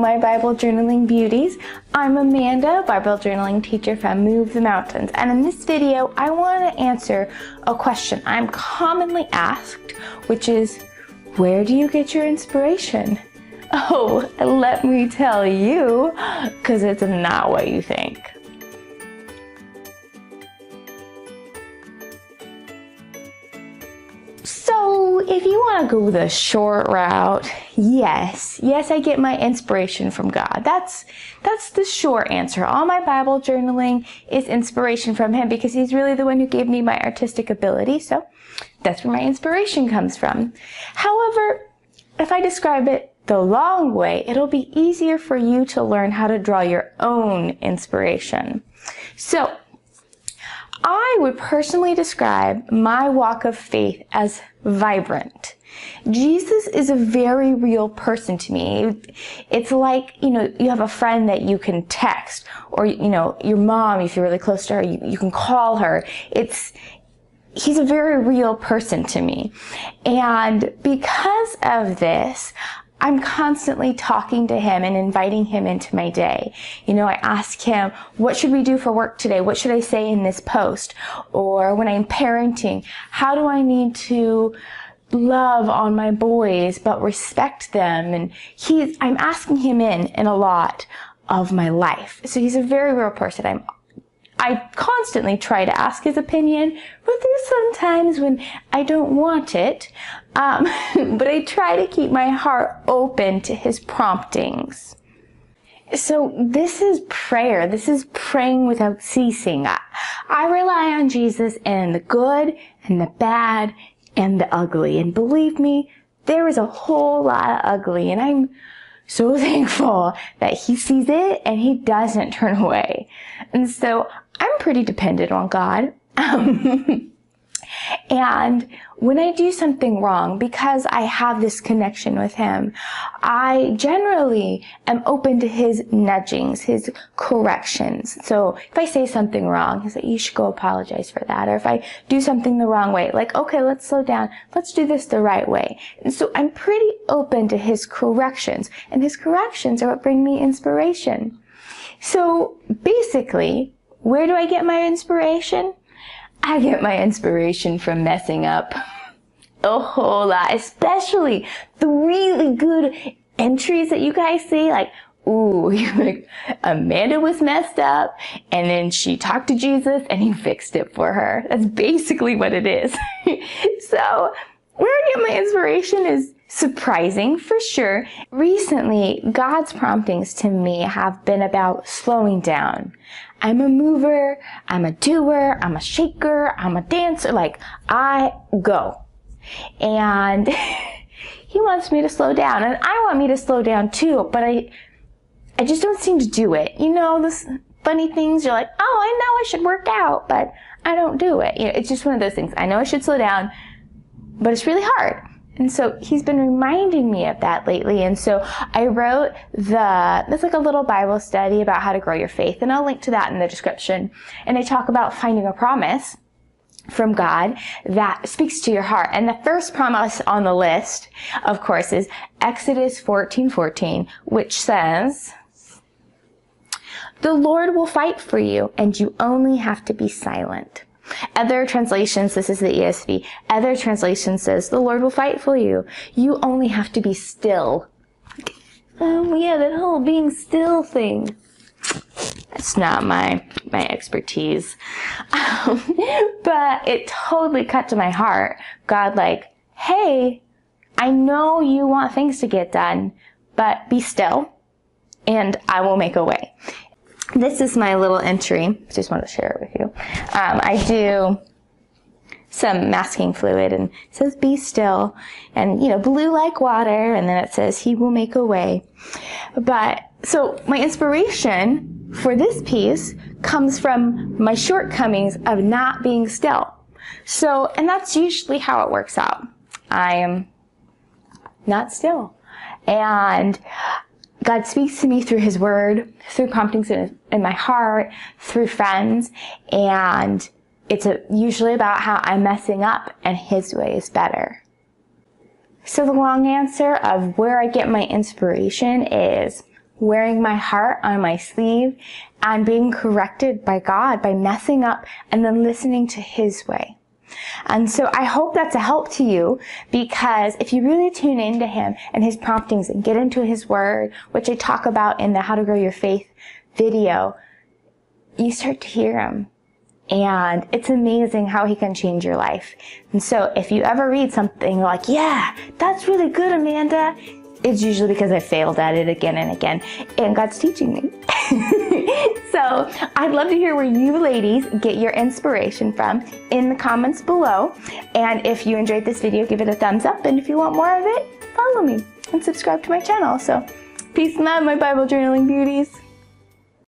my Bible journaling beauties. I'm Amanda, Bible journaling teacher from Move the Mountains, and in this video I want to answer a question I'm commonly asked, which is, where do you get your inspiration? Oh, let me tell you, because it's not what you think. So if you want to go the short route, yes, I get my inspiration from God. That's the short answer. All my Bible journaling is inspiration from Him because He's really the one who gave me my artistic ability. So that's where my inspiration comes from. However, if I describe it the long way, it'll be easier for you to learn how to draw your own inspiration. So I would personally describe my walk of faith as vibrant. Jesus is a very real person to me. It's like, you have a friend that you can text, or, your mom, if you're really close to her, you can call her. He's a very real person to me. And because of this, I'm constantly talking to Him and inviting Him into my day. I ask Him, what should we do for work today? What should I say in this post? Or when I'm parenting, how do I need to love on my boys but respect them? And I'm asking Him in a lot of my life. So He's a very real person. I constantly try to ask His opinion, but there's some times when I don't want it. But I try to keep my heart open to His promptings. So this is prayer. This is praying without ceasing. I rely on Jesus in the good and the bad and the ugly. And believe me, there is a whole lot of ugly. And I'm so thankful that He sees it and He doesn't turn away. And so I'm pretty dependent on God. And when I do something wrong, because I have this connection with Him, I generally am open to His nudgings, His corrections. So if I say something wrong, He's like, you should go apologize for that. Or if I do something the wrong way, like, okay, let's slow down. Let's do this the right way. And so I'm pretty open to His corrections. And His corrections are what bring me inspiration. So basically, where do I get my inspiration? I get my inspiration from messing up a whole lot, especially the really good entries that you guys see, like, ooh, like Amanda was messed up and then she talked to Jesus and He fixed it for her. That's basically what it is. So where I get my inspiration is surprising for sure. Recently, God's promptings to me have been about slowing down. I'm a mover, I'm a doer, I'm a shaker, I'm a dancer, like I go. And He wants me to slow down, and I want me to slow down too, but I just don't seem to do it. Those funny things, you're like, oh, I know I should work out, but I don't do it. It's just one of those things. I know I should slow down, but it's really hard. And so He's been reminding me of that lately. And so I wrote that's like a little Bible study about how to grow your faith. And I'll link to that in the description. And I talk about finding a promise from God that speaks to your heart. And the first promise on the list, of course, is Exodus 14:14, which says, the Lord will fight for you, and you only have to be silent. Other translations, this is the ESV, other translations says, the Lord will fight for you. You only have to be still. Yeah, that whole being still thing. That's not my expertise. But it totally cut to my heart. God like, hey, I know you want things to get done, but be still, and I will make a way. This is my little entry. Just want to share it with you. I do some masking fluid, and it says, be still, and, blue like water, and then it says, He will make a way. But, so my inspiration for this piece comes from my shortcomings of not being still. So, and that's usually how it works out. I am not still. And God speaks to me through His Word, through promptings in my heart, through friends, and it's usually about how I'm messing up and His way is better. So the long answer of where I get my inspiration is wearing my heart on my sleeve and being corrected by God by messing up and then listening to His way. And so I hope that's a help to you, because if you really tune into Him and His promptings and get into His Word, which I talk about in the How to Grow Your Faith video, you start to hear Him. And it's amazing how He can change your life. And so if you ever read something like, yeah, that's really good, Amanda, it's usually because I failed at it again and again, and God's teaching me. So I'd love to hear where you ladies get your inspiration from in the comments below. And if you enjoyed this video, give it a thumbs up. And if you want more of it, follow me and subscribe to my channel. So peace and love, my Bible journaling beauties.